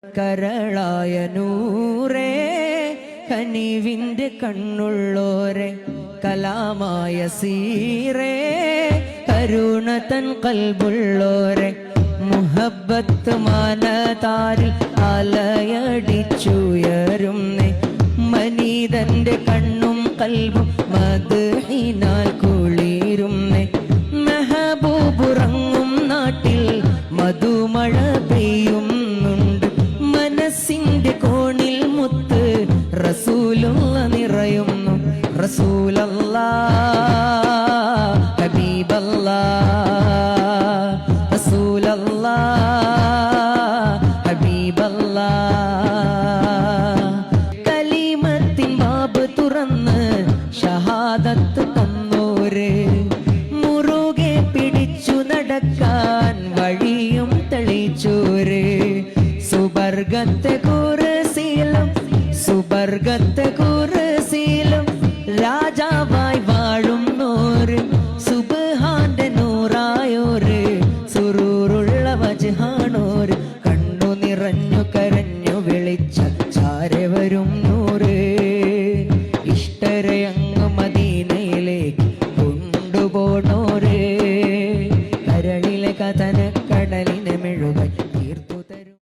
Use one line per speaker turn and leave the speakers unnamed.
കരളായ നൂറേ കനിവിൻ്റെ കണ്ണുള്ളോരെ കലാമായ സീറേ കരുണതൻ കൽബുള്ളോരെ മുഹബ്ബത്ത് മനതാരിൽ അലയടിച്ചുയരുന്നേ മനീതന്റെ കണ്ണും കൽബും മദ്ഹിനാൽ കുളിരുന്നേ മെഹബൂബുറങ്ങും നാട്ടിൽ മധുമഴ പെയ്യുന്നുണ്ട് മനസ്സിന്റെ കോണിൽ മുത്ത് റസൂലുള്ള നിറയുന്നു റസൂലല്ലാഹ് ഹബീബല്ലാഹ് റസൂലല്ലാഹ് ഹബീബല്ലാഹ് കലിമത്തിൻ ബാബ് തുറന്ന് ഷഹാദത്ത് തന്നോര് മുറുകെ പിടിച്ചു നടക്കാൻ വഴിയും തെളിച്ചോര് സുബർഗത്തെ കുർസിയിലും രാജാവായി വാഴുന്നോര് സുബ്ഹാന്റെ നൂറായോര് സുറൂറുള്ള വജ്ഹാനോര് കണ്ണു നിറഞ്ഞു കര